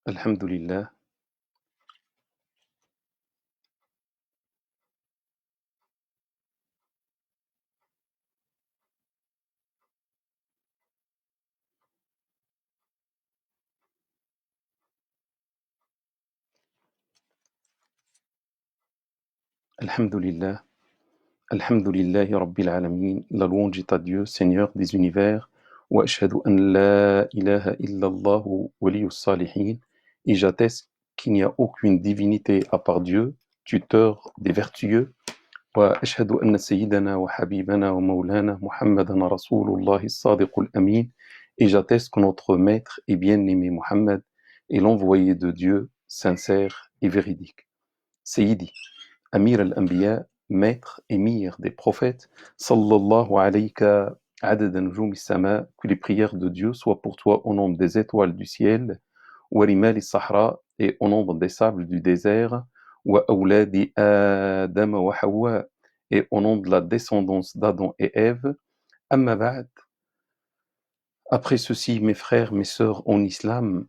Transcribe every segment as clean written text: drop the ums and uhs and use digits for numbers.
Alhamdulillah, Alhamdulillah, Alhamdulillahi Rabbil Alamin, la louange est à Dieu, Seigneur des univers, wa ashhadu an la ilaha illallah waliyus salihin, et j'atteste qu'il n'y a aucune divinité à part Dieu, tuteur des vertueux, wa ashhadu anna sayyidana wa habibana wa maulana Muhammadan Rasulullah as-sadiqul amin, et j'atteste que notre maître et bien-aimé Muhammad est l'envoyé de Dieu, sincère et véridique. Sayyidi, Amir al-Anbiya, maître émir des prophètes, sallallahu alayka adad nujum as-sama, que les prières de Dieu soient pour toi au nombre des étoiles du ciel, wa rimal as-sahra, et au nombre des sables du désert, wa awladi Adam wa Hawa, et au nombre de la descendance d'Adam et Ève. Amma ba'd, après ceci, mes frères, mes sœurs en islam,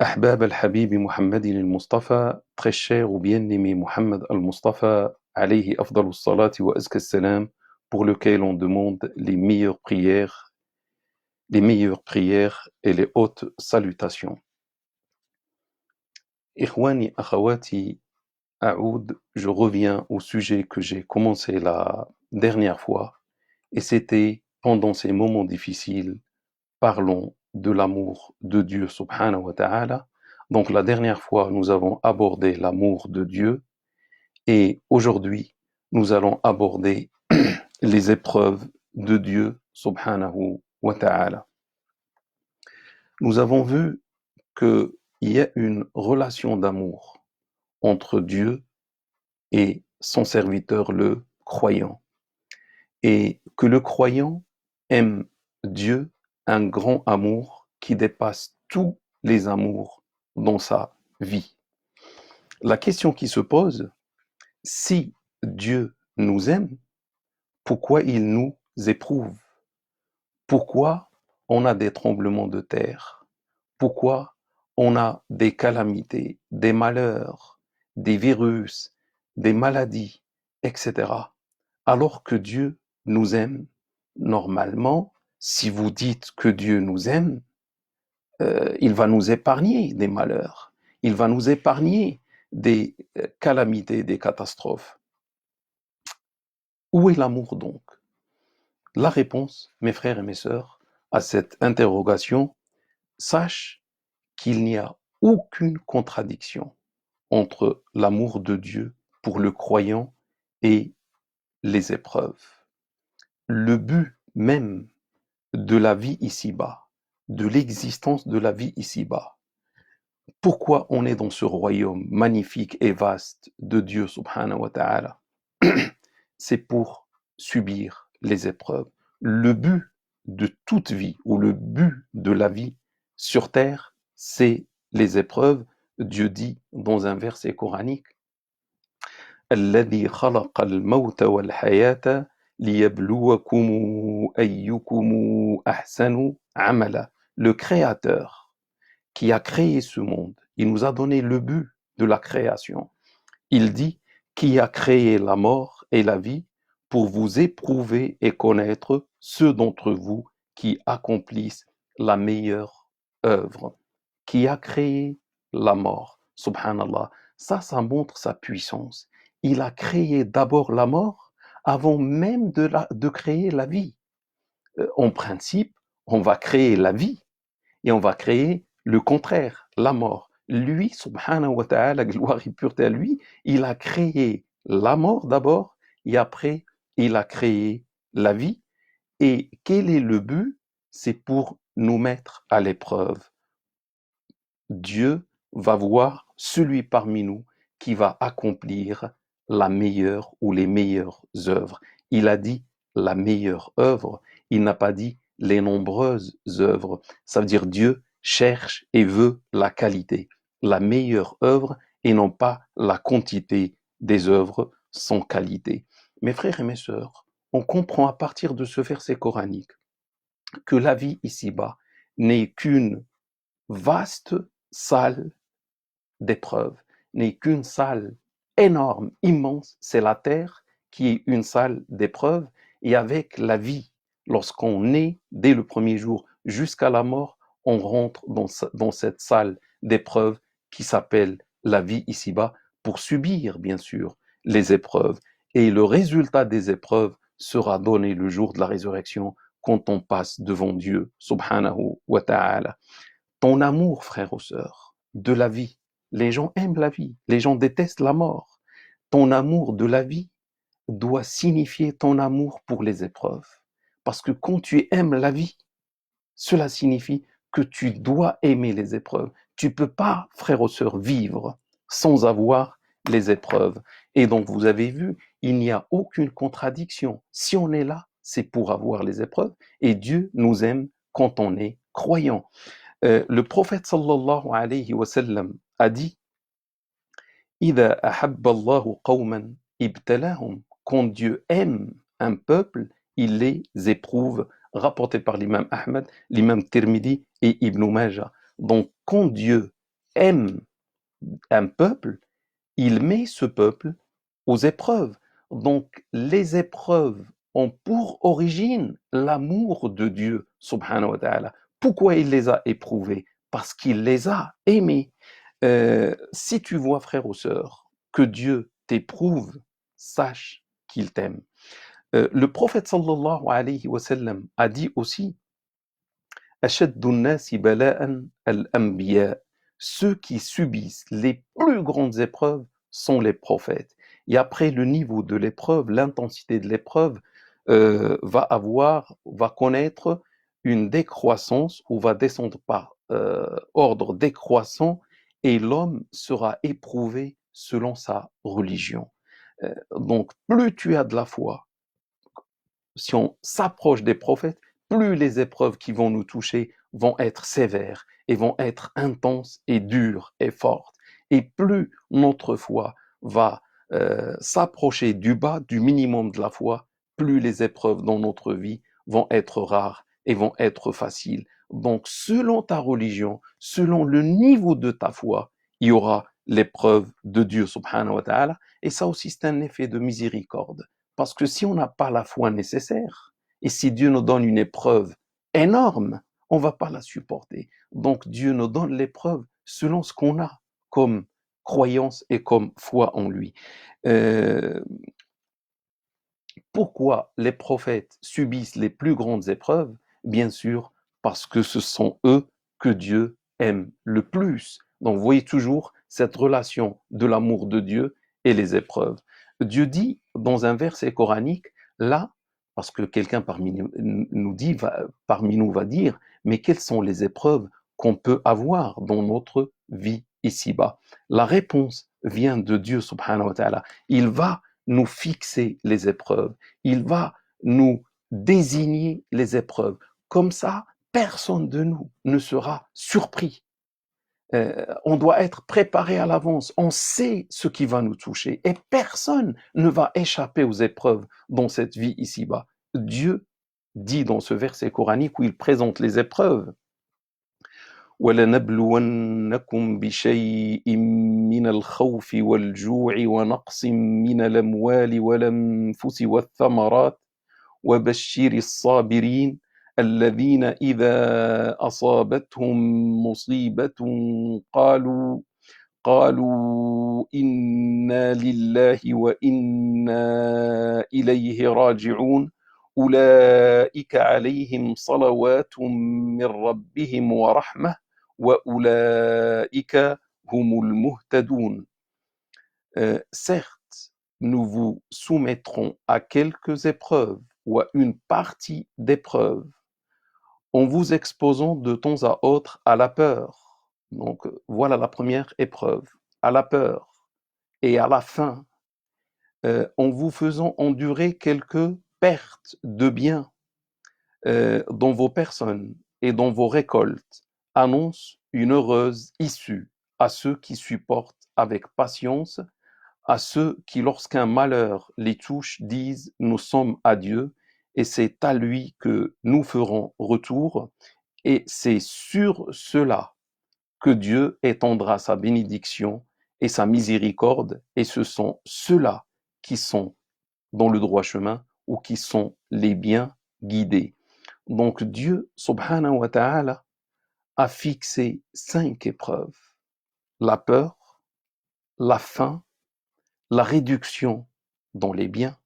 أحباب الحبيب محمد المصطفى, très cher ou bien-aimé Muhammad al-Mustafa, alayhi afdalus salati wa azka salam, pour lequel on demande les meilleures prières et les hautes salutations. Ikhwani, akhawati, a'oud, je reviens au sujet que j'ai commencé la dernière fois, et c'était pendant ces moments difficiles, parlons de l'amour de Dieu subhanahu wa ta'ala. Donc la dernière fois, nous avons abordé l'amour de Dieu et aujourd'hui, nous allons aborder les épreuves de Dieu subhanahu wa ta'ala. Nous avons vu qu'il y a une relation d'amour entre Dieu et son serviteur, le croyant, et que le croyant aime Dieu, un grand amour qui dépasse tous les amours dans sa vie. La question qui se pose, si Dieu nous aime, pourquoi il nous éprouve? Pourquoi on a des tremblements de terre? Pourquoi on a des calamités, des malheurs, des virus, des maladies, etc. Alors que Dieu nous aime? Normalement, si vous dites que Dieu nous aime, il va nous épargner des malheurs, il va nous épargner des calamités, des catastrophes. Où est l'amour donc? La réponse, mes frères et mes sœurs, à cette interrogation, sache qu'il n'y a aucune contradiction entre l'amour de Dieu pour le croyant et les épreuves. Le but même de la vie ici-bas, de l'existence de la vie ici-bas, pourquoi on est dans ce royaume magnifique et vaste de Dieu subhanahu wa ta'ala? C'est pour subir les épreuves. Le but de toute vie, ou le but de la vie sur terre, c'est les épreuves. Dieu dit dans un verset coranique, الذي خلق الموت والحياة ليبلوكم أيكم أحسن عملا. Le Créateur qui a créé ce monde, il nous a donné le but de la création. Il dit, qui a créé la mort et la vie pour vous éprouver et connaître ceux d'entre vous qui accomplissent la meilleure œuvre. Qui a créé la mort, subhanallah. Ça montre sa puissance. Il a créé d'abord la mort avant même de créer la vie. En principe, on va créer la vie et on va créer le contraire, la mort. Lui, subhanahu wa ta'ala, gloire et pureté à lui, il a créé la mort d'abord et après il a créé la vie. Et quel est le but? C'est pour nous mettre à l'épreuve. Dieu va voir celui parmi nous qui va accomplir la meilleure ou les meilleures œuvres. Il a dit la meilleure œuvre, il n'a pas dit les nombreuses œuvres. Ça veut dire Dieu cherche et veut la qualité, la meilleure œuvre et non pas la quantité des œuvres sans qualité. Mes frères et mes sœurs, on comprend à partir de ce verset coranique que la vie ici-bas n'est qu'une vaste salle d'épreuve, n'est qu'une salle énorme, immense, c'est la terre qui est une salle d'épreuve, et avec la vie, lorsqu'on naît dès le premier jour jusqu'à la mort, on rentre dans cette salle d'épreuve qui s'appelle la vie ici-bas pour subir, bien sûr, les épreuves. Et le résultat des épreuves sera donné le jour de la résurrection quand on passe devant Dieu, subhanahu wa ta'ala. Ton amour, frère ou sœur, de la vie. Les gens aiment la vie, les gens détestent la mort. Ton amour de la vie doit signifier ton amour pour les épreuves. Parce que quand tu aimes la vie, cela signifie que tu dois aimer les épreuves. Tu ne peux pas, frère ou sœur, vivre sans avoir les épreuves. Et donc, vous avez vu, il n'y a aucune contradiction. Si on est là, c'est pour avoir les épreuves. Et Dieu nous aime quand on est croyant. Le prophète sallallahu alayhi wa sallam a dit إِذَا أَحَبَّ اللَّهُ قَوْمًا ابْتَلَاهُمْ. Quand Dieu aime un peuple, il les éprouve, rapporté par l'imam Ahmed, l'imam Tirmidhi et Ibn Majah. Donc, quand Dieu aime un peuple, il met ce peuple aux épreuves. Donc, les épreuves ont pour origine l'amour de Dieu, subhanahu wa ta'ala. Pourquoi il les a éprouvés? Parce qu'il les a aimés. Si tu vois, frère ou sœur, que Dieu t'éprouve, sache qu'il t'aime. Le prophète sallallahu alayhi wa sallam a dit aussi أشد الناس بلاء الأنبياء. Ceux qui subissent les plus grandes épreuves sont les prophètes. Et après le niveau de l'épreuve, l'intensité de l'épreuve va connaître une décroissance ou va descendre par ordre décroissant, et l'homme sera éprouvé selon sa religion. Donc, plus tu as de la foi, si on s'approche des prophètes, plus les épreuves qui vont nous toucher vont être sévères et vont être intenses et dures et fortes. Et plus notre foi va s'approcher du bas, du minimum de la foi, plus les épreuves dans notre vie vont être rares et vont être faciles. Donc, selon ta religion, selon le niveau de ta foi, il y aura l'épreuve de Dieu, subhanahu wa ta'ala. Et ça aussi, c'est un effet de miséricorde. Parce que si on n'a pas la foi nécessaire, et si Dieu nous donne une épreuve énorme, on ne va pas la supporter. Donc Dieu nous donne l'épreuve selon ce qu'on a comme croyance et comme foi en lui. Euh, Pourquoi les prophètes subissent les plus grandes épreuves? Bien sûr, parce que ce sont eux que Dieu aime le plus. Donc vous voyez toujours cette relation de l'amour de Dieu et les épreuves. Dieu dit dans un verset coranique, là, parce que quelqu'un parmi nous va dire, mais quelles sont les épreuves qu'on peut avoir dans notre vie ici-bas? La réponse vient de Dieu, subhanahu wa ta'ala. Il va nous fixer les épreuves. Il va nous désigner les épreuves. Comme ça, personne de nous ne sera surpris. On doit être préparé à l'avance. On sait ce qui va nous toucher et personne ne va échapper aux épreuves dans cette vie ici-bas. Dieu dit dans ce verset coranique où il présente les épreuves ولنبلونكم بشيء من الخوف والجوع ونقص من الأموال والأنفس والثمرات وبشر الصابرين الذين إذا أصابتهم مصيبة قالوا إنا لله وإنا إليه راجعون أولئك عليهم صلوات من ربهم ورحمة وأولئك هم المهتدون. Certes, nous vous soumettrons à quelques épreuves ou à une partie d'épreuves en vous exposant de temps à autre à la peur. Donc voilà la première épreuve, à la peur. Et à la fin, en vous faisant endurer quelques pertes de biens dans vos personnes et dans vos récoltes, annonce une heureuse issue à ceux qui supportent avec patience, à ceux qui, lorsqu'un malheur les touche, disent « Nous sommes à Dieu et c'est à lui que nous ferons retour ». Et c'est sur cela que Dieu étendra sa bénédiction et sa miséricorde, et ce sont ceux-là qui sont dans le droit chemin ou qui sont les bien guidés. Donc Dieu, subhanahu wa ta'ala, a fixé 5 épreuves: la peur, la faim, la réduction dans les biens,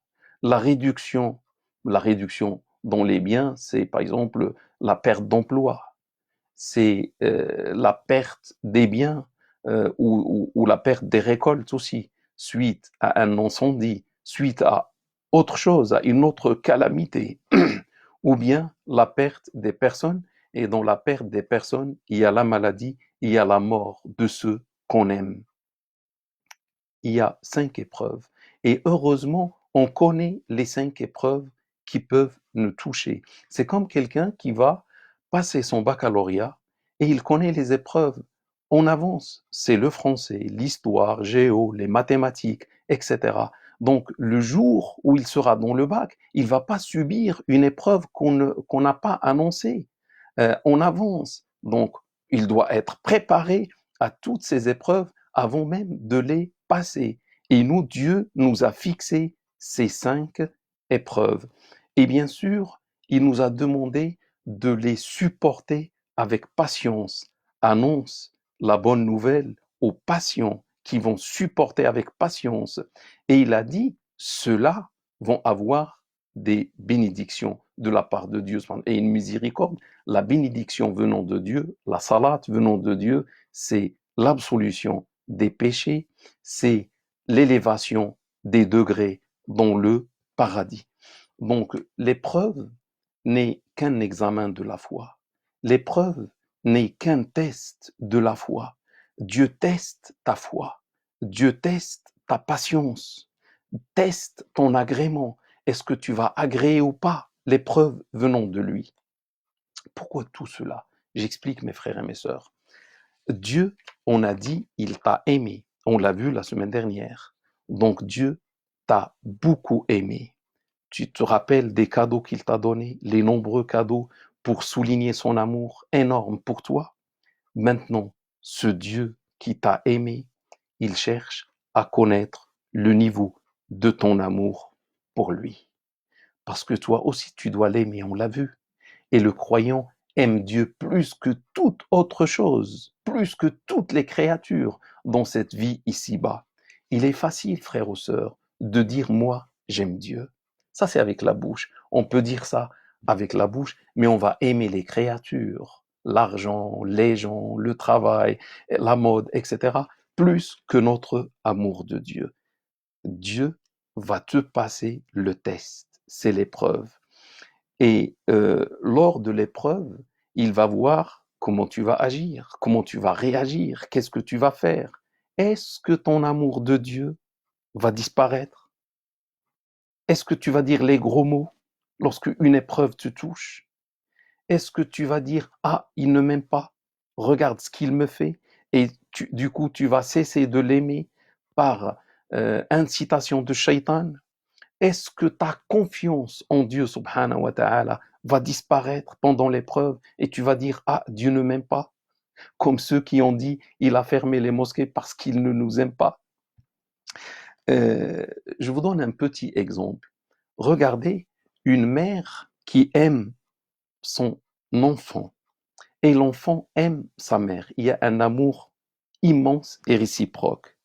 la réduction, la réduction dans les biens, c'est par exemple la perte d'emploi, c'est la perte des biens ou la perte des récoltes aussi, suite à un incendie, suite à autre chose, à une autre calamité, ou bien la perte des personnes, et dans la perte des personnes, il y a la maladie, il y a la mort de ceux qu'on aime. Il y a 5 épreuves. Et heureusement, on connaît les 5 épreuves qui peuvent nous toucher. C'est comme quelqu'un qui va passer son baccalauréat et il connaît les épreuves. On avance. C'est le français, l'histoire, géo, les mathématiques, etc. Donc, le jour où il sera dans le bac, il ne va pas subir une épreuve qu'on n'a pas annoncée. On avance. Donc, il doit être préparé à toutes ces épreuves avant même de les passer. Et nous, Dieu nous a fixé ces 5 épreuves. Et bien sûr, il nous a demandé de les supporter avec patience. Annonce la bonne nouvelle aux patients qui vont supporter avec patience. Et il a dit, ceux-là vont avoir des bénédictions de la part de Dieu et une miséricorde. La bénédiction venant de Dieu, la salat venant de Dieu, c'est l'absolution des péchés, c'est l'élévation des degrés dans le paradis. Donc l'épreuve n'est qu'un examen de la foi. L'épreuve n'est qu'un test de la foi. Dieu teste ta foi. Dieu teste ta patience. Teste ton agrément. Est-ce que tu vas agréer ou pas l'épreuve venant de lui? Pourquoi tout cela? J'explique, mes frères et mes sœurs. Dieu, on a dit, il t'a aimé. On l'a vu la semaine dernière. Donc Dieu t'a beaucoup aimé. Tu te rappelles des cadeaux qu'il t'a donnés, les nombreux cadeaux pour souligner son amour énorme pour toi? Maintenant, ce Dieu qui t'a aimé, il cherche à connaître le niveau de ton amour pour lui. Parce que toi aussi, tu dois l'aimer, on l'a vu. Et le croyant aime Dieu plus que toute autre chose, plus que toutes les créatures dans cette vie ici-bas. Il est facile, frères ou sœurs, de dire moi, j'aime Dieu. Ça, c'est avec la bouche. On peut dire ça avec la bouche, mais on va aimer les créatures, l'argent, les gens, le travail, la mode, etc., plus que notre amour de Dieu. Dieu va te passer le test, c'est l'épreuve. Et lors de l'épreuve, il va voir comment tu vas agir, comment tu vas réagir, qu'est-ce que tu vas faire. Est-ce que ton amour de Dieu va disparaître? Est-ce que tu vas dire les gros mots lorsque une épreuve te touche? Est-ce que tu vas dire ah, il ne m'aime pas, regarde ce qu'il me fait, et du coup tu vas cesser de l'aimer par incitation de shaitan? Est-ce que ta confiance en Dieu subhanahu wa ta'ala va disparaître pendant l'épreuve et tu vas dire ah, Dieu ne m'aime pas, comme ceux qui ont dit il a fermé les mosquées parce qu'il ne nous aime pas? Je vous donne un petit exemple. Regardez une mère qui aime son enfant et l'enfant aime sa mère. Il y a un amour immense et réciproque.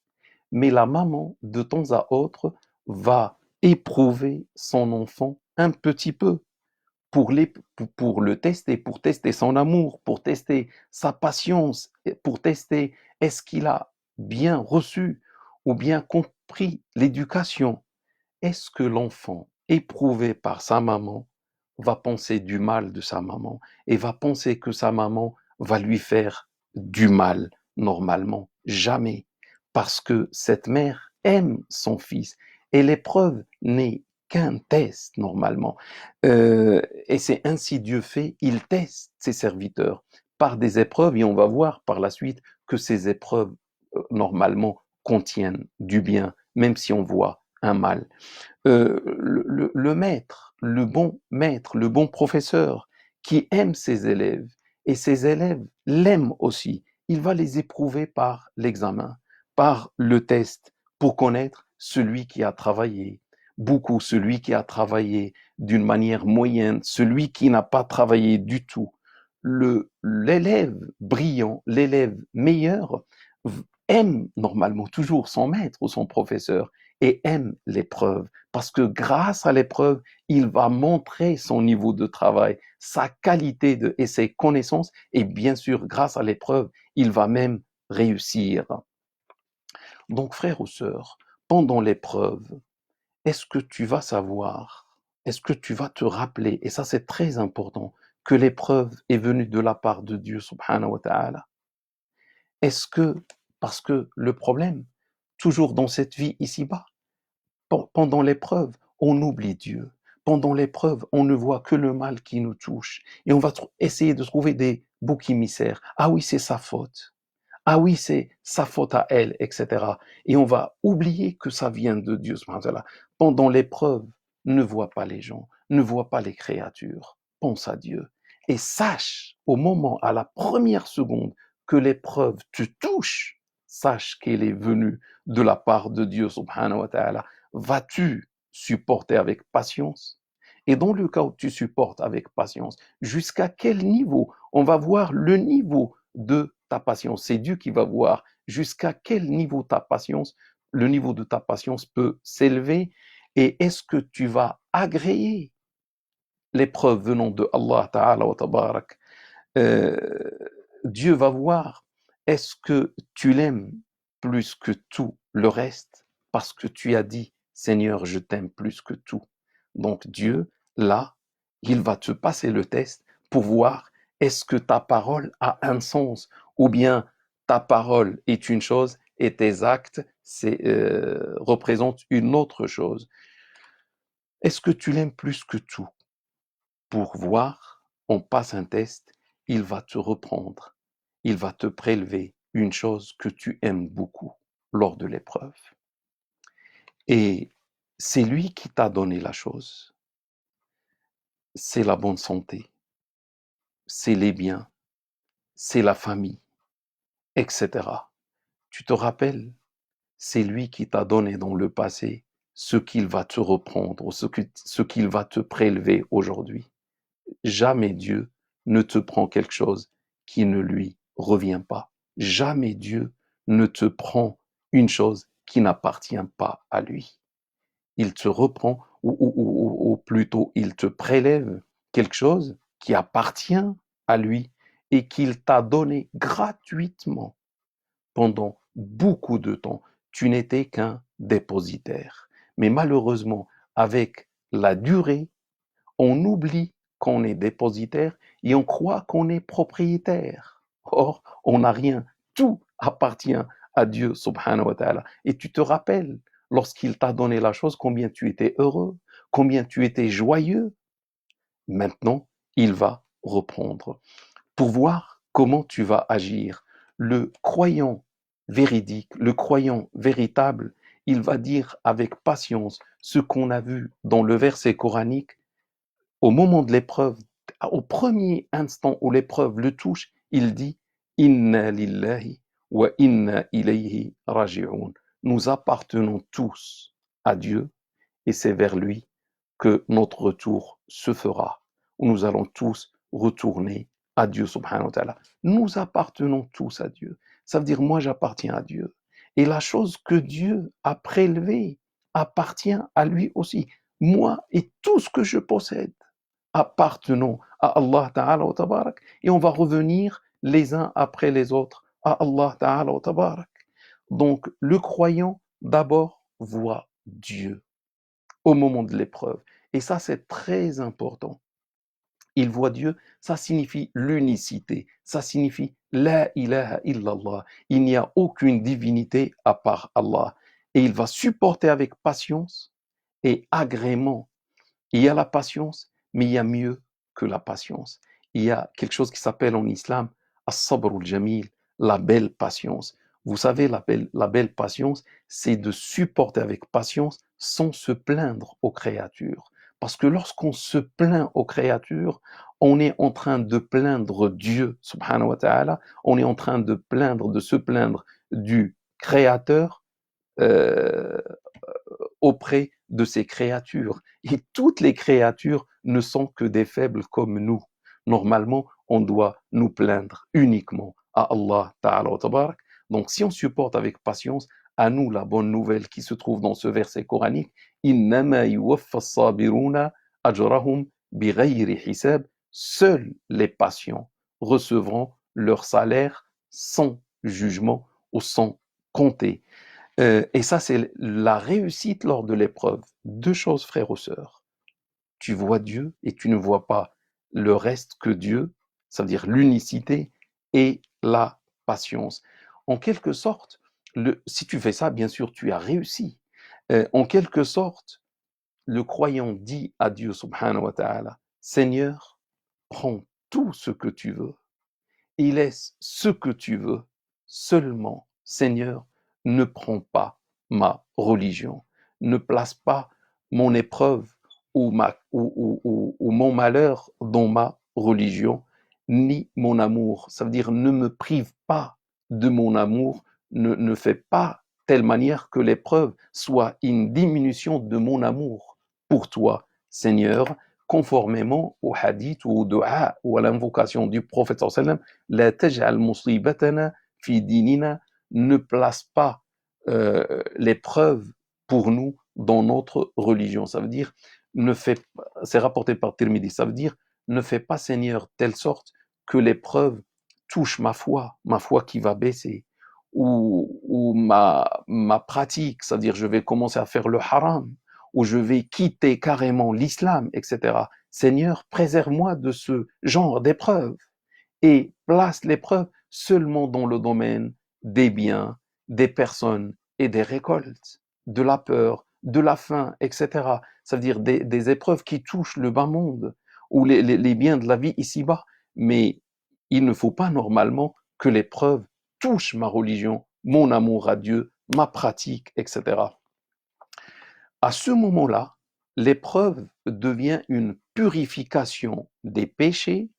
Mais la maman, de temps à autre, va éprouver son enfant un petit peu pour le tester, pour tester son amour, pour tester sa patience, pour tester est-ce qu'il a bien reçu ou bien compris l'éducation. Est-ce que l'enfant, éprouvé par sa maman, va penser du mal de sa maman et va penser que sa maman va lui faire du mal normalement? Jamais. Parce que cette mère aime son fils et l'épreuve n'est qu'un test normalement. Et c'est ainsi Dieu fait, il teste ses serviteurs par des épreuves et on va voir par la suite que ces épreuves normalement contiennent du bien, même si on voit un mal. Le maître, le bon professeur qui aime ses élèves et ses élèves l'aiment aussi. il va les éprouver par l'examen, par le test, pour connaître celui qui a travaillé beaucoup, celui qui a travaillé d'une manière moyenne, celui qui n'a pas travaillé du tout. L'élève brillant, l'élève meilleur, aime normalement toujours son maître ou son professeur et aime l'épreuve parce que grâce à l'épreuve, il va montrer son niveau de travail, sa qualité et ses connaissances et bien sûr, grâce à l'épreuve, il va même réussir. Donc, frères ou sœurs, pendant l'épreuve, est-ce que tu vas savoir, est-ce que tu vas te rappeler, et ça c'est très important, que l'épreuve est venue de la part de Dieu subhanahu wa ta'ala? Est-ce que, parce que le problème, toujours dans cette vie ici-bas, pendant l'épreuve, on oublie Dieu. Pendant l'épreuve, on ne voit que le mal qui nous touche. Et on va essayer de trouver des boucs émissaires. Ah oui, c'est sa faute. Ah oui, c'est sa faute à elle, etc. Et on va oublier que ça vient de Dieu. Pendant l'épreuve, ne vois pas les gens, ne vois pas les créatures. Pense à Dieu. Et sache, au moment, à la première seconde, que l'épreuve te touche, sache qu'elle est venue de la part de Dieu, subhanahu wa ta'ala. Vas-tu supporter avec patience? Et dans le cas où tu supportes avec patience, jusqu'à quel niveau? On va voir le niveau de ta patience. C'est Dieu qui va voir jusqu'à quel niveau ta patience, le niveau de ta patience peut s'élever et est-ce que tu vas agréer l'épreuve venant de Allah Ta'ala wa Tabarak. Euh, Dieu va voir, est-ce que tu l'aimes plus que tout le reste parce que tu as dit, Seigneur, je t'aime plus que tout. Donc Dieu, là, il va te passer le test pour voir est-ce que ta parole a un sens ou bien ta parole est une chose et tes actes représentent une autre chose. Est-ce que tu l'aimes plus que tout? Pour voir, on passe un test, il va te reprendre, il va te prélever une chose que tu aimes beaucoup lors de l'épreuve. Et c'est lui qui t'a donné la chose. C'est la bonne santé, c'est les biens, c'est la famille, etc. Tu te rappelles, c'est lui qui t'a donné dans le passé ce qu'il va te reprendre, ce qu'il va te prélever aujourd'hui. Jamais Dieu ne te prend quelque chose qui ne lui revient pas. Jamais Dieu ne te prend une chose qui n'appartient pas à lui. Il te reprend, ou plutôt il te prélève quelque chose qui appartient à lui et qu'il t'a donné gratuitement pendant beaucoup de temps. Tu n'étais qu'un dépositaire. Mais malheureusement, avec la durée, on oublie qu'on est dépositaire et on croit qu'on est propriétaire. Or, on n'a rien. Tout appartient à Dieu, subhanahu wa ta'ala. Et tu te rappelles, lorsqu'il t'a donné la chose, combien tu étais heureux, combien tu étais joyeux. Maintenant, il va reprendre pour voir comment tu vas agir. Le croyant véridique, le croyant véritable, il va dire avec patience ce qu'on a vu dans le verset coranique au moment de l'épreuve, au premier instant où l'épreuve le touche, il dit Inna lillahi wa inna ilayhi raji'un. Nous appartenons tous à Dieu et c'est vers lui que notre retour se fera. Nous allons tous retourner à Dieu subhanahu wa ta'ala. Nous appartenons tous à Dieu. Ça veut dire moi j'appartiens à Dieu. Et la chose que Dieu a prélevée appartient à lui aussi. Moi et tout ce que je possède appartenons à Allah Ta'ala wa Tabarak et on va revenir les uns après les autres à Allah Ta'ala wa Tabarak. Donc le croyant d'abord voit Dieu au moment de l'épreuve. Et ça c'est très important. Il voit Dieu, ça signifie l'unicité, ça signifie la ilaha illallah. Il n'y a aucune divinité à part Allah. Et il va supporter avec patience et agrément. Il y a la patience, mais il y a mieux que la patience. Il y a quelque chose qui s'appelle en islam as-sabr al-jamil, la belle patience. Vous savez, la belle patience, c'est de supporter avec patience sans se plaindre aux créatures. Parce que lorsqu'on se plaint aux créatures, on est en train de plaindre Dieu, subhanahu wa ta'ala, on est en train de se plaindre du Créateur euh, auprès de ses créatures. Et toutes les créatures ne sont que des faibles comme nous. Normalement, on doit nous plaindre uniquement à Allah Ta'ala wa Tabarak. Donc, si on supporte avec patience, à nous la bonne nouvelle qui se trouve dans ce verset coranique, Innama yuwaffa sabiruna ajrahum bighayri hisab. Seuls les patients recevront leur salaire sans jugement ou sans compter. Et ça, c'est la réussite lors de l'épreuve. Deux choses, frères ou sœurs. Tu vois Dieu et tu ne vois pas le reste que Dieu, ça veut dire l'unicité et la patience. En quelque sorte, si tu fais ça, bien sûr, tu as réussi. En quelque sorte, le croyant dit à Dieu, subhanahu wa ta'ala, Seigneur, prends tout ce que tu veux et laisse ce que tu veux. Seulement, Seigneur, ne prends pas ma religion. Ne place pas mon épreuve ou mon malheur dans ma religion, ni mon amour. Ça veut dire ne me prive pas de mon amour, ne fais pas telle manière que l'épreuve soit une diminution de mon amour pour toi, Seigneur, conformément au hadith ou au dua ou à l'invocation du prophète sallam, la taj'al musibatana fi dinina, ne place pas l'épreuve pour nous dans notre religion. Ça veut dire, c'est rapporté par Tirmidhi, ça veut dire, ne fais pas, Seigneur, telle sorte que l'épreuve touche ma foi qui va baisser, ou ma pratique, c'est-à-dire je vais commencer à faire le haram, ou je vais quitter carrément l'islam, etc. Seigneur, préserve-moi de ce genre d'épreuve et place l'épreuve seulement dans le domaine des biens, des personnes et des récoltes, de la peur, de la faim, etc. Ça veut dire des épreuves qui touchent le bas monde ou les biens de la vie ici-bas. Mais il ne faut pas normalement que l'épreuve touche ma religion, mon amour à Dieu, ma pratique, etc. À ce moment-là, l'épreuve devient une purification des péchés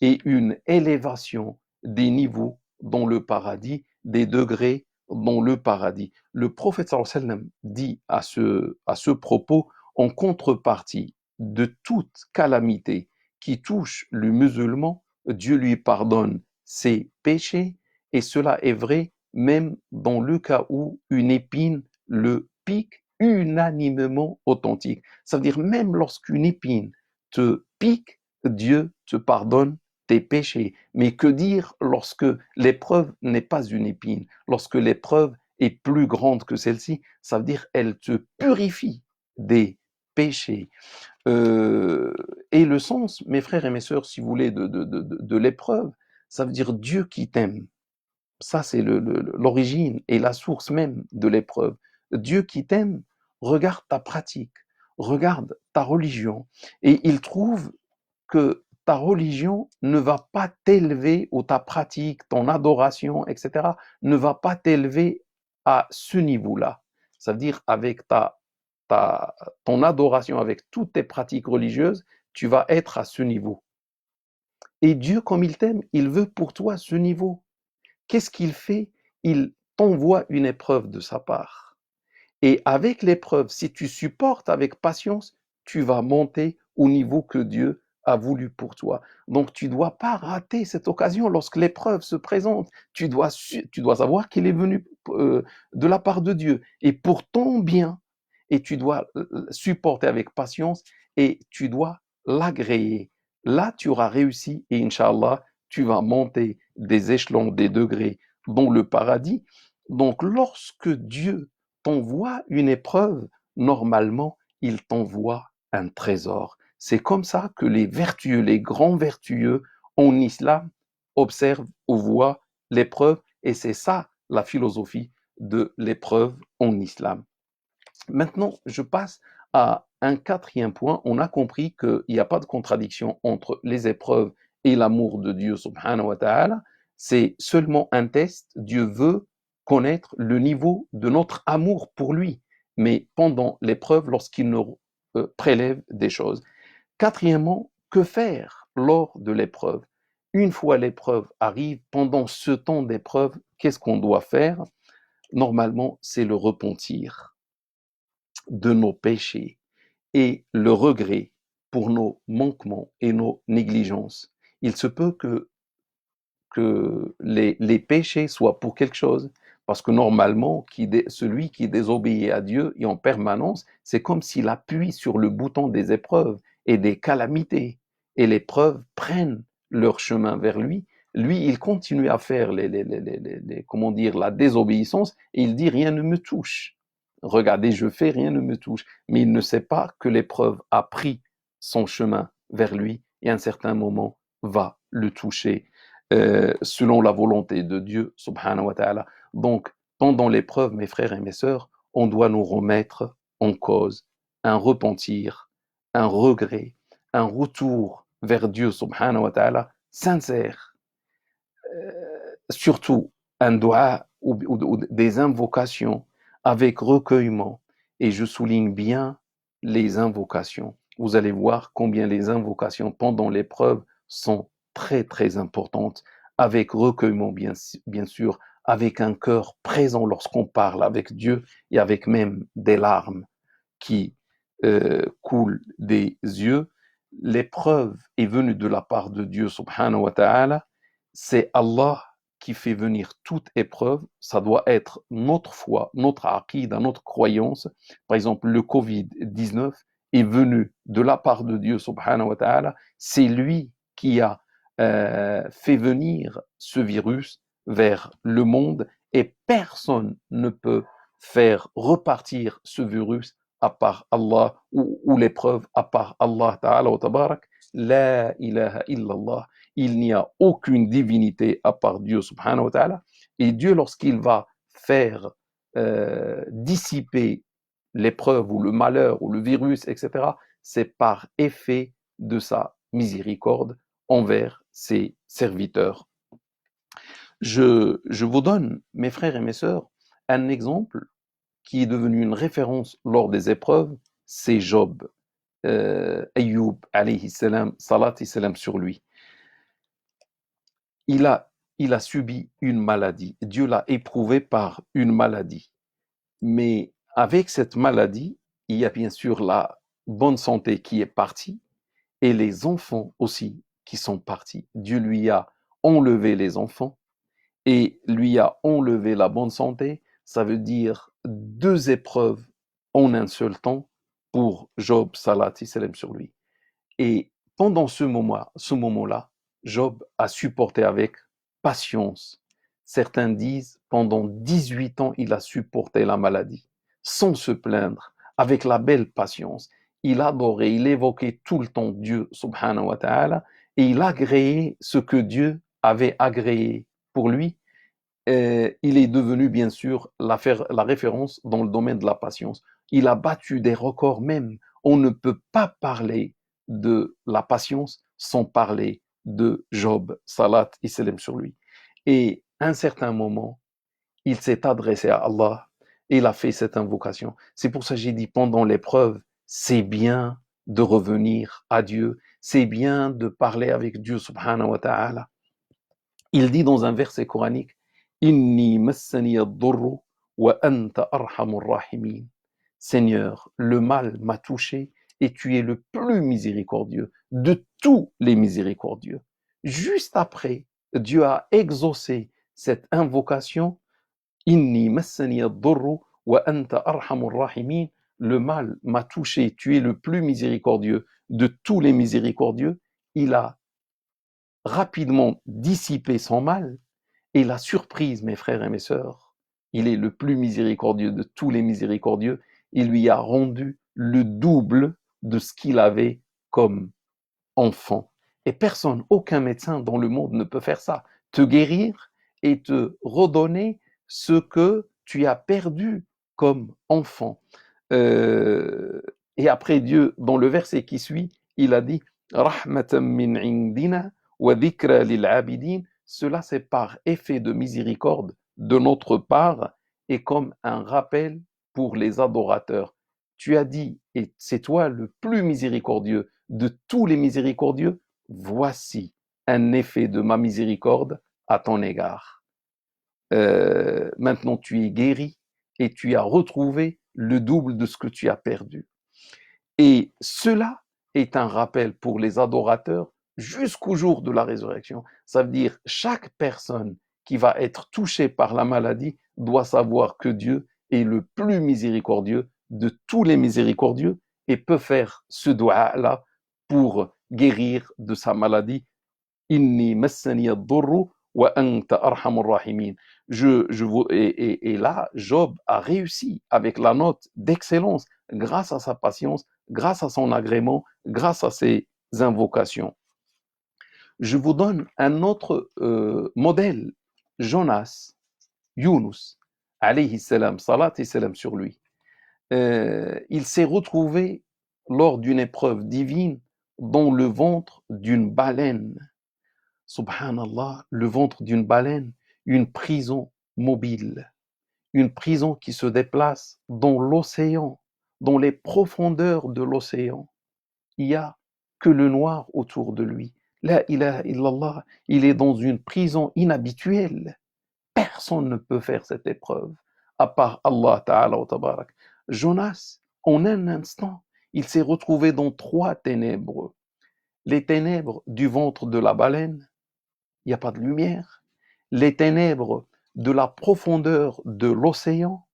et une élévation des niveaux dans le paradis, des degrés dans le paradis. Le prophète sallallahu alayhi wa sallam dit à ce propos, en contrepartie de toute calamité qui touche le musulman, Dieu lui pardonne ses péchés, et cela est vrai même dans le cas où une épine le pique, unanimement authentique. Ça veut dire même lorsqu'une épine te pique, Dieu te pardonne tes péchés. Mais que dire lorsque l'épreuve n'est pas une épine, lorsque l'épreuve est plus grande que celle-ci? Ça veut dire elle te purifie des péchés. Euh, et le sens, mes frères et mes sœurs, si vous voulez, de l'épreuve, ça veut dire Dieu qui t'aime. Ça, c'est l'origine et la source même de l'épreuve. Dieu qui t'aime regarde ta pratique, regarde ta religion, et il trouve que ta religion ne va pas t'élever, ou ta pratique, ton adoration, etc., ne va pas t'élever à ce niveau-là. Ça veut dire avec ton adoration, avec toutes tes pratiques religieuses, tu vas être à ce niveau. Et Dieu, comme il t'aime, il veut pour toi ce niveau. Qu'est-ce qu'il fait? Il t'envoie une épreuve de sa part. Et avec l'épreuve, si tu supportes avec patience, tu vas monter au niveau que Dieu a voulu pour toi. Donc, tu ne dois pas rater cette occasion lorsque l'épreuve se présente. Tu dois savoir qu'il est venu de la part de Dieu et pour ton bien. Et tu dois supporter avec patience et tu dois l'agréer. Là, tu auras réussi et Inch'Allah, tu vas monter des échelons, des degrés dans le paradis. Donc, lorsque Dieu t'envoie une épreuve, normalement, il t'envoie un trésor. C'est comme ça que les vertueux, les grands vertueux en islam observent ou voient l'épreuve, et c'est ça la philosophie de l'épreuve en islam. Maintenant, je passe à un quatrième point. On a compris qu'il n'y a pas de contradiction entre les épreuves et l'amour de Dieu subhanahu wa ta'ala. C'est seulement un test. Dieu veut connaître le niveau de notre amour pour lui. Mais pendant l'épreuve, lorsqu'il nous prélève des choses. Quatrièmement, que faire lors de l'épreuve? Une fois l'épreuve arrive, pendant ce temps d'épreuve, qu'est-ce qu'on doit faire? Normalement, c'est le repentir de nos péchés et le regret pour nos manquements et nos négligences. Il se peut que les péchés soient pour quelque chose. Parce que normalement, celui qui désobéit à Dieu et en permanence, c'est comme s'il appuie sur le bouton des épreuves et des calamités. Et les preuves prennent leur chemin vers lui. Lui, il continue à faire comment dire, la désobéissance et il dit rien ne me touche. Regardez, je fais, rien ne me touche. Mais il ne sait pas que l'épreuve a pris son chemin vers lui et à un certain moment va le toucher selon la volonté de Dieu, subhanahu wa ta'ala. Donc, pendant l'épreuve, mes frères et mes sœurs, on doit nous remettre en cause, un repentir, un regret, un retour vers Dieu, subhanahu wa ta'ala, sincère. Surtout, un dua ou des invocations avec recueillement. Et je souligne bien les invocations. Vous allez voir combien les invocations pendant l'épreuve sont très très importantes, avec recueillement bien sûr, avec un cœur présent lorsqu'on parle avec Dieu et avec même des larmes qui coulent des yeux. L'épreuve est venue de la part de Dieu subhanahu wa ta'ala. C'est Allah qui fait venir toute épreuve. Ça doit être notre foi, notre aqida, notre croyance. Par exemple, le Covid-19 est venu de la part de Dieu subhanahu wa ta'ala. C'est lui qui a fait venir ce virus vers le monde et personne ne peut faire repartir ce virus à part Allah ou l'épreuve à part Allah Ta'ala wa Tabarak. La ilaha illallah. Il n'y a aucune divinité à part Dieu subhanahu wa ta'ala. Et Dieu, lorsqu'il va faire dissiper l'épreuve ou le malheur ou le virus, etc., c'est par effet de sa miséricorde envers ses serviteurs. Je vous donne, mes frères et mes sœurs, un exemple qui est devenu une référence lors des épreuves, c'est Job. Ayoub, alayhi salam, salat et salam sur lui. Il a, il a subi une maladie. Dieu l'a éprouvé par une maladie. Mais avec cette maladie, il y a bien sûr la bonne santé qui est partie et les enfants aussi qui sont partis. Dieu lui a enlevé les enfants et lui a enlevé la bonne santé. Ça veut dire deux épreuves en un seul temps pour Job, salat et salam sur lui. Et pendant ce moment-là, Job a supporté avec patience. Certains disent pendant 18 ans, il a supporté la maladie sans se plaindre, avec la belle patience. Il adorait, il évoquait tout le temps Dieu subhanahu wa ta'ala et il agréait ce que Dieu avait agréé pour lui. Il est devenu bien sûr la référence dans le domaine de la patience. Il a battu des records même. On ne peut pas parler de la patience sans parler de Job, salat et salam sur lui. Et à un certain moment, il s'est adressé à Allah et il a fait cette invocation. C'est pour ça que j'ai dit pendant l'épreuve, c'est bien de revenir à Dieu, c'est bien de parler avec Dieu subhanahu wa ta'ala. Il dit dans un verset coranique, Inni massani ad-durru wa anta arhamur rahimin. Seigneur, le mal m'a touché et tu es le plus miséricordieux de tous les miséricordieux. Juste après, Dieu a exaucé cette invocation, Inni massani ad-durru wa anta arhamur rahimin. Le mal m'a touché, tu es le plus miséricordieux de tous les miséricordieux. Il a rapidement dissipé son mal. Et la surprise, mes frères et mes sœurs, il est le plus miséricordieux de tous les miséricordieux. Il lui a rendu le double de ce qu'il avait comme enfant. Et personne, aucun médecin dans le monde ne peut faire ça. Te guérir et te redonner ce que tu as perdu comme enfant. Et après Dieu, dans le verset qui suit, il a dit Rahmatan min indina wa dhikra lil abidin. Cela c'est par effet de miséricorde de notre part et comme un rappel pour les adorateurs. Tu as dit et c'est toi le plus miséricordieux de tous les miséricordieux, voici un effet de ma miséricorde à ton égard. Maintenant tu es guéri et tu as retrouvé le double de ce que tu as perdu. Et cela est un rappel pour les adorateurs jusqu'au jour de la résurrection. Ça veut dire chaque personne qui va être touchée par la maladie doit savoir que Dieu est le plus miséricordieux de tous les miséricordieux et peut faire ce doigt-là pour guérir de sa maladie. Inni massani ad-durru wa anta arhamur rahimin. Et là, Job a réussi avec la note d'excellence grâce à sa patience, grâce à son agrément, grâce à ses invocations. Je vous donne un autre modèle, Jonas, Yunus, alayhi salam, salat et salam sur lui. Il s'est retrouvé lors d'une épreuve divine dans le ventre d'une baleine. Subhanallah, le ventre d'une baleine, une prison mobile, une prison qui se déplace dans l'océan, dans les profondeurs de l'océan. Il n'y a que le noir autour de lui. La ilaha illallah, il est dans une prison inhabituelle. Personne ne peut faire cette épreuve, à part Allah Ta'ala wa Tabarak. Jonas, en un instant, il s'est retrouvé dans 3 ténèbres. Les ténèbres du ventre de la baleine, il n'y a pas de lumière. Les ténèbres de la profondeur de l'océan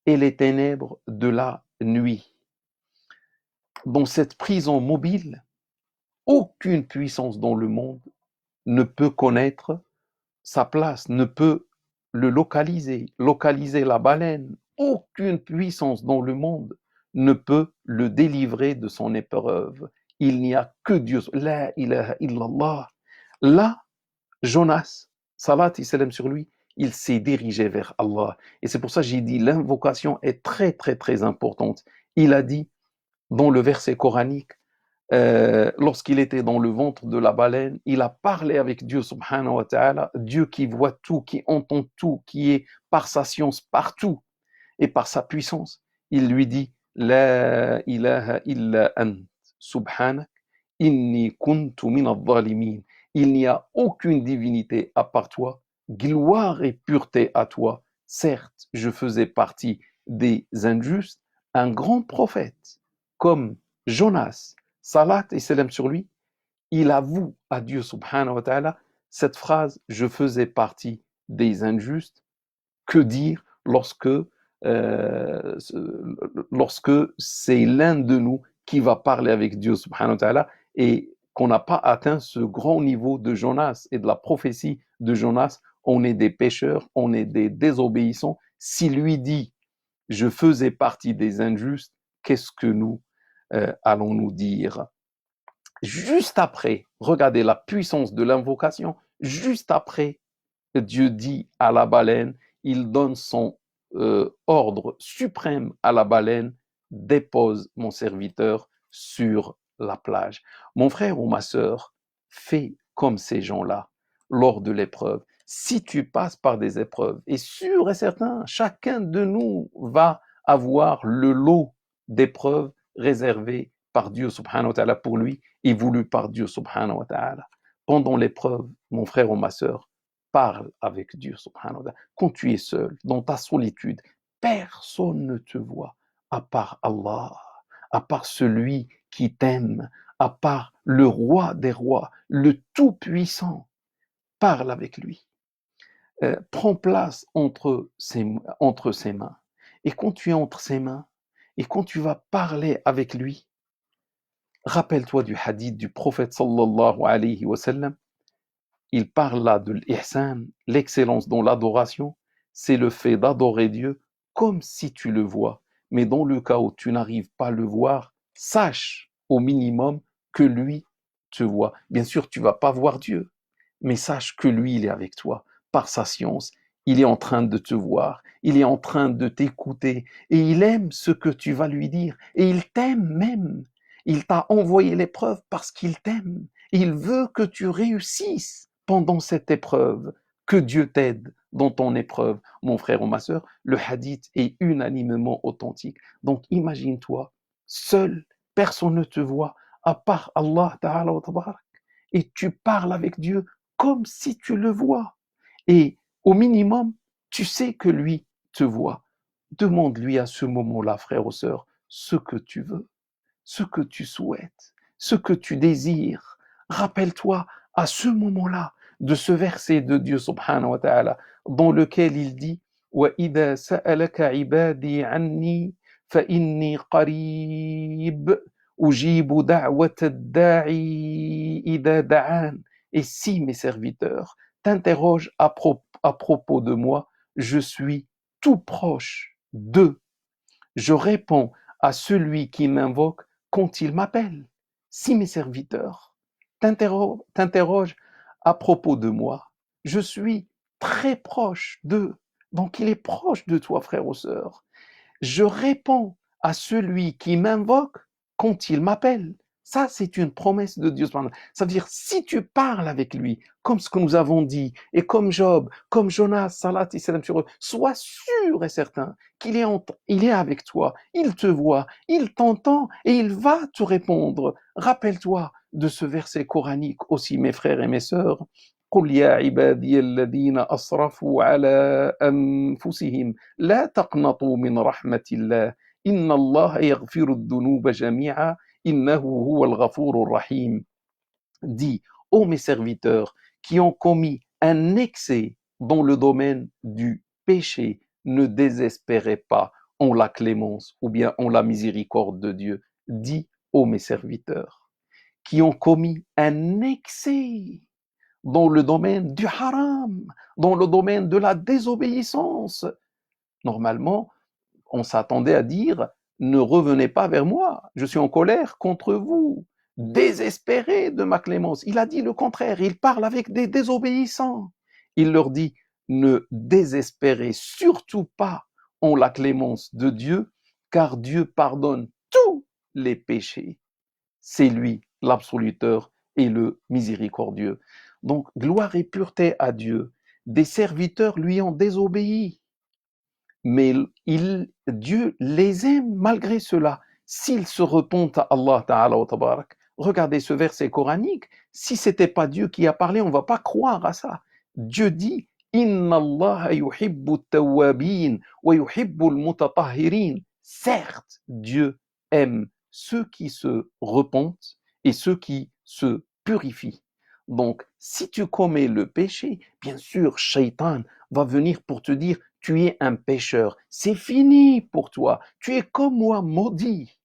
et les ténèbres de la nuit. Dans cette prison mobile, aucune puissance dans le monde ne peut connaître sa place, ne peut le localiser la baleine. Aucune puissance dans le monde ne peut le délivrer de son épreuve. Il n'y a que Dieu. La ilaha illallah. Là, Jonas, salat et salam sur lui, il s'est dirigé vers Allah. Et c'est pour ça que j'ai dit l'invocation est très très très importante. Il a dit dans le verset coranique, lorsqu'il était dans le ventre de la baleine, il a parlé avec Dieu subhanahu wa ta'ala, Dieu qui voit tout, qui entend tout, qui est par sa science partout et par sa puissance. Il lui dit, La ilaha illa ant, subhanak, inni kuntu min al-zalimin. Il n'y a aucune divinité à part toi, gloire et pureté à toi. Certes, je faisais partie des injustes, un grand prophète comme Jonas, salat et salam sur lui, il avoue à Dieu subhanahu wa ta'ala cette phrase, je faisais partie des injustes. Que dire lorsque c'est l'un de nous qui va parler avec Dieu subhanahu wa ta'ala et qu'on n'a pas atteint ce grand niveau de Jonas et de la prophétie de Jonas, on est des pécheurs, on est des désobéissants. S'il lui dit, je faisais partie des injustes, qu'est-ce que nous allons nous dire? Juste après, regardez la puissance de l'invocation, juste après, Dieu dit à la baleine, il donne son ordre suprême à la baleine, dépose mon serviteur sur la plage. Mon frère ou ma sœur, fais comme ces gens-là lors de l'épreuve. Si tu passes par des épreuves, et sûr et certain, chacun de nous va avoir le lot d'épreuves réservées par Dieu subhanahu wa ta'ala pour lui et voulu par Dieu subhanahu wa ta'ala. Pendant l'épreuve, mon frère ou ma sœur, parle avec Dieu subhanahu wa ta'ala. Quand tu es seul, dans ta solitude, personne ne te voit à part Allah, à part celui qui t'aime, à part le roi des rois, le tout-puissant. Parle avec lui. Prends place entre ses mains. Et quand tu es entre ses mains, et quand tu vas parler avec lui, rappelle-toi du hadith du prophète sallallahu alayhi wa sallam. Il parle là de l'ihsan, l'excellence dans l'adoration, c'est le fait d'adorer Dieu comme si tu le vois. Mais dans le cas où tu n'arrives pas à le voir, sache au minimum que lui te voit. Bien sûr, tu vas pas voir Dieu, mais sache que lui, il est avec toi par sa science. Il est en train de te voir, il est en train de t'écouter et il aime ce que tu vas lui dire et il t'aime même. Il t'a envoyé l'épreuve parce qu'il t'aime. Il veut que tu réussisses pendant cette épreuve, que Dieu t'aide dans ton épreuve, mon frère ou ma sœur. Le hadith est unanimement authentique. Donc imagine-toi seul, personne ne te voit, à part Allah Ta'ala wa Tabarak. Et tu parles avec Dieu comme si tu le vois. Et au minimum, tu sais que lui te voit. Demande-lui à ce moment-là, frère ou sœur, ce que tu veux, ce que tu souhaites, ce que tu désires. Rappelle-toi à ce moment-là de ce verset de Dieu subhanahu wa ta'ala dans lequel il dit وَإِذَا سَأَلَكَ عِبَادِي عَنِّي فَإِنِّي قَرِيبٌ أُجِيبُ دَعْوَةَ الدَّاعِي إِذَا دَعَانِ. Et si mes serviteurs t'interrogent à propos de moi, je suis tout proche d'eux. Je réponds à celui qui m'invoque quand il m'appelle. Si mes serviteurs t'interrogent à propos de moi, je suis très proche d'eux. Donc il est proche de toi, frère ou sœur. Je réponds à celui qui m'invoque quand il m'appelle. Ça, c'est une promesse de Dieu. Ça veut dire, si tu parles avec lui, comme ce que nous avons dit, et comme Job, comme Jonas, salat et salam sur eux, sois sûr et certain qu'il est, il est avec toi, il te voit, il t'entend et il va te répondre. Rappelle-toi de ce verset coranique aussi, mes frères et mes sœurs. قل يا عبادي الذين أسرفوا على أنفسهم لا تقنطوا من رحمة الله إن الله يغفر الذنوب جميعا إنه هو الغفور الرحيم. Dis, ô mes serviteurs qui ont commis un excès dans le domaine du péché, ne désespérez pas en la clémence ou bien en la miséricorde de Dieu. Dis, ô mes serviteurs qui ont commis un excès dans le domaine du haram, dans le domaine de la désobéissance. Normalement, on s'attendait à dire, ne revenez pas vers moi, je suis en colère contre vous, désespéré de ma clémence. Il a dit le contraire, il parle avec des désobéissants. Il leur dit, ne désespérez surtout pas en la clémence de Dieu, car Dieu pardonne tous les péchés. C'est lui l'absoluteur et le miséricordieux. Donc, gloire et pureté à Dieu. Des serviteurs lui ont désobéi, mais Dieu les aime malgré cela. S'ils se repentent à Allah Ta'ala wa Tabarak, regardez ce verset coranique, si c'était pas Dieu qui a parlé, on va pas croire à ça. Dieu dit, Inna Allah yuhibbu tawwabin wa yuhibbu al-mutatahhirin. Certes, Dieu aime ceux qui se repentent et ceux qui se purifient. Donc, si tu commets le péché, bien sûr, Shaitan va venir pour te dire, tu es un pécheur, c'est fini pour toi, tu es comme moi maudit.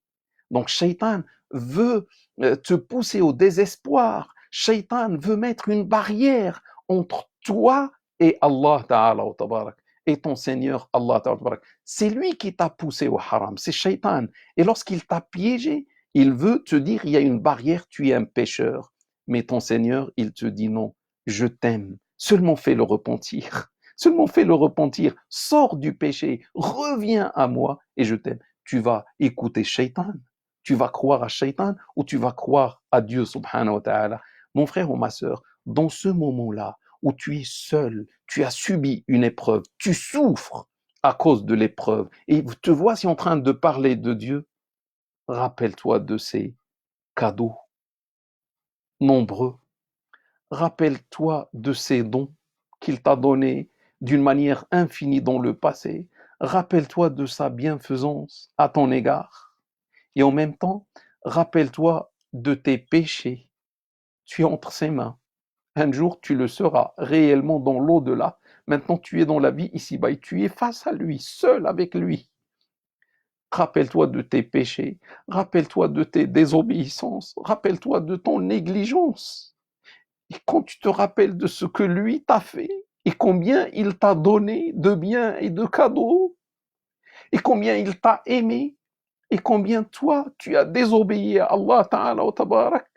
Donc, Shaitan veut te pousser au désespoir. Shaitan veut mettre une barrière entre toi et Allah Ta'ala wa Tabarak, et ton Seigneur Allah Ta'ala wa Tabarak. C'est lui qui t'a poussé au haram, c'est Shaitan. Et lorsqu'il t'a piégé, il veut te dire, il y a une barrière, tu es un pécheur. Mais ton Seigneur, il te dit non, je t'aime, seulement fais le repentir. Seulement fais le repentir, sors du péché, reviens à moi et je t'aime. Tu vas écouter Shaitan, tu vas croire à Shaitan ou tu vas croire à Dieu subhanahu wa ta'ala. Mon frère ou ma sœur, dans ce moment-là où tu es seul, tu as subi une épreuve, tu souffres à cause de l'épreuve et te voici en train de parler de Dieu, rappelle-toi de ces cadeaux nombreux. Rappelle-toi de ces dons qu'il t'a donnés d'une manière infinie dans le passé. Rappelle-toi de sa bienfaisance à ton égard. Et en même temps, rappelle-toi de tes péchés. Tu es entre ses mains. Un jour, tu le seras réellement dans l'au-delà. Maintenant, tu es dans la vie ici-bas et tu es face à lui, seul avec lui. Rappelle-toi de tes péchés. Rappelle-toi de tes désobéissances. Rappelle-toi de ton négligence. Et quand tu te rappelles de ce que lui t'a fait, et combien il t'a donné de biens et de cadeaux, et combien il t'a aimé, et combien toi, tu as désobéi à Allah Ta'ala wa Tabarak,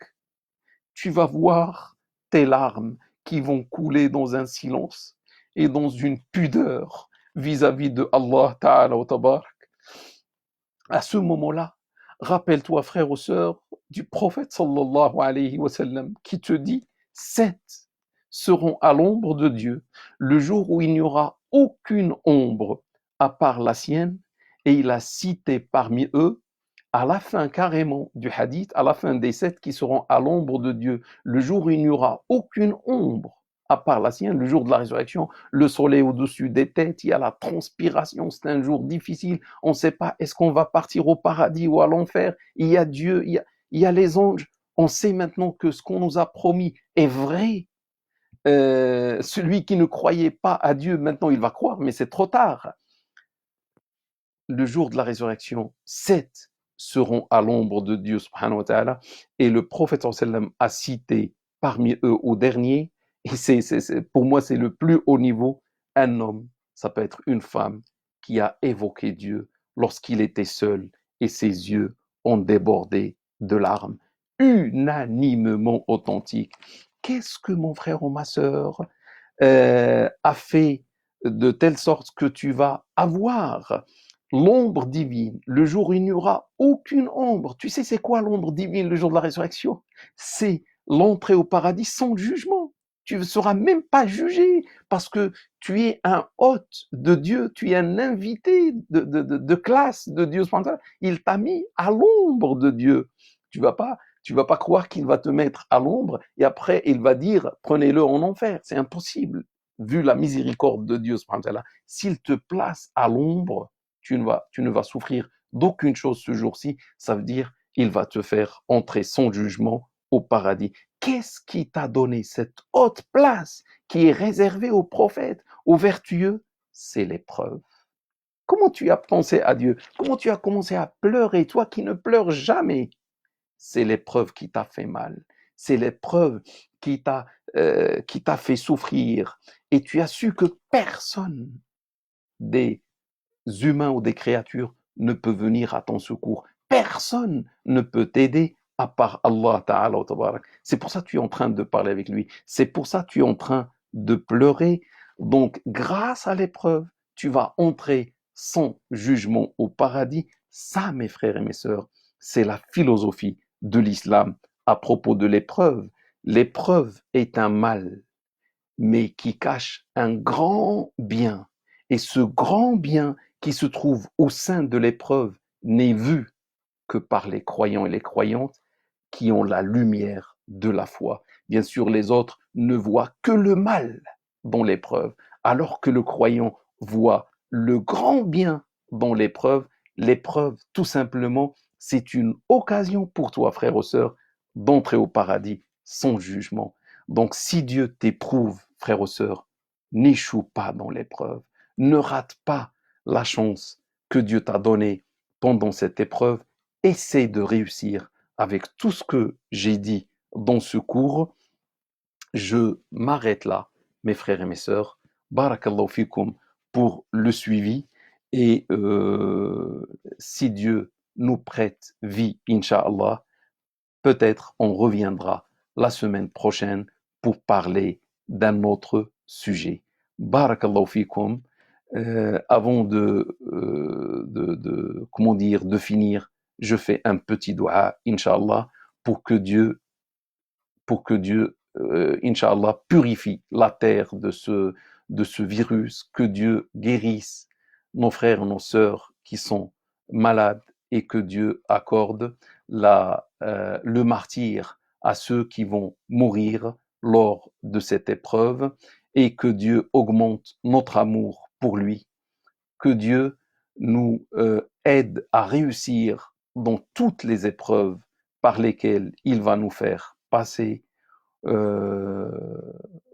tu vas voir tes larmes qui vont couler dans un silence et dans une pudeur vis-à-vis de Allah Ta'ala wa Tabarak. À ce moment-là, rappelle-toi, frère ou sœur, du prophète sallallahu alayhi wa sallam qui te dit, 7 seront à l'ombre de Dieu le jour où il n'y aura aucune ombre à part la sienne, et il a cité parmi eux à la fin carrément du hadith, à la fin des 7 qui seront à l'ombre de Dieu, le jour où il n'y aura aucune ombre à part la sienne, le jour de la résurrection, le soleil au-dessus des têtes, il y a la transpiration, c'est un jour difficile, on ne sait pas est-ce qu'on va partir au paradis ou à l'enfer, il y a Dieu, il y a les anges, on sait maintenant que ce qu'on nous a promis est vrai. Celui qui ne croyait pas à Dieu, maintenant il va croire, mais c'est trop tard. Le jour de la résurrection, 7 seront à l'ombre de Dieu subhanahu wa ta'ala, et le prophète sallam a cité parmi eux au dernier, et pour moi c'est le plus haut niveau, un homme, ça peut être une femme, qui a évoqué Dieu lorsqu'il était seul, et ses yeux ont débordé de larmes, unanimement authentiques. Qu'est-ce que mon frère ou ma sœur a fait de telle sorte que tu vas avoir l'ombre divine, le jour où il n'y aura aucune ombre. Tu sais, c'est quoi l'ombre divine le jour de la résurrection? C'est l'entrée au paradis sans jugement. Tu ne seras même pas jugé parce que tu es un hôte de Dieu, tu es un invité de classe de Dieu. Il t'a mis à l'ombre de Dieu. Tu vas pas croire qu'il va te mettre à l'ombre et après il va dire prenez-le en enfer. C'est impossible. Vu la miséricorde de Dieu, s'il te place à l'ombre, tu ne vas souffrir d'aucune chose ce jour-ci. Ça veut dire il va te faire entrer sans jugement au paradis. Qu'est-ce qui t'a donné cette haute place qui est réservée aux prophètes, aux vertueux? C'est l'épreuve. Comment tu as pensé à Dieu? Comment tu as commencé à pleurer, toi qui ne pleures jamais? C'est l'épreuve qui t'a fait mal. C'est l'épreuve qui t'a fait souffrir. Et tu as su que personne des humains ou des créatures ne peut venir à ton secours. Personne ne peut t'aider à part Allah Ta'ala wa Tabarak. C'est pour ça que tu es en train de parler avec lui. C'est pour ça que tu es en train de pleurer. Donc, grâce à l'épreuve, tu vas entrer sans jugement au paradis. Ça, mes frères et mes sœurs, c'est la philosophie de l'islam à propos de l'épreuve. L'épreuve est un mal, mais qui cache un grand bien. Et ce grand bien qui se trouve au sein de l'épreuve n'est vu que par les croyants et les croyantes qui ont la lumière de la foi. Bien sûr, les autres ne voient que le mal dans l'épreuve, alors que le croyant voit le grand bien dans l'épreuve. L'épreuve, tout simplement, c'est une occasion pour toi, frère ou sœur, d'entrer au paradis sans jugement. Donc, si Dieu t'éprouve, frère ou sœur, n'échoue pas dans l'épreuve. Ne rate pas la chance que Dieu t'a donnée pendant cette épreuve. Essaie de réussir avec tout ce que j'ai dit dans ce cours. Je m'arrête là, mes frères et mes sœurs. Barakallahu fikum pour le suivi. Et si Dieu nous prête vie, Inch'Allah, peut-être on reviendra la semaine prochaine pour parler d'un autre sujet. Barakallahu fikum. Avant comment dire, de finir, je fais un petit dua, Inch'Allah, pour que Dieu, Inch'Allah, purifie la terre de ce virus, que Dieu guérisse nos frères et nos sœurs qui sont malades et que Dieu accorde le martyre à ceux qui vont mourir lors de cette épreuve et que Dieu augmente notre amour pour lui, que Dieu nous aide à réussir dans toutes les épreuves par lesquelles il va nous faire passer.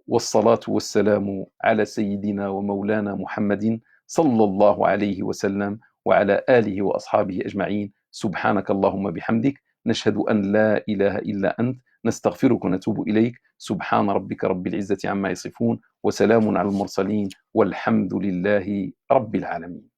والصلاة والسلام على سيدنا ومولانا محمد صلى الله عليه وسلم وعلى آله وأصحابه أجمعين. سبحانك اللهم بحمدك نشهد أن لا إله إلا أنت نستغفرك ونتوب إليك. سبحان ربك رب العزة عما يصفون وسلام على المرسلين والحمد لله رب العالمين.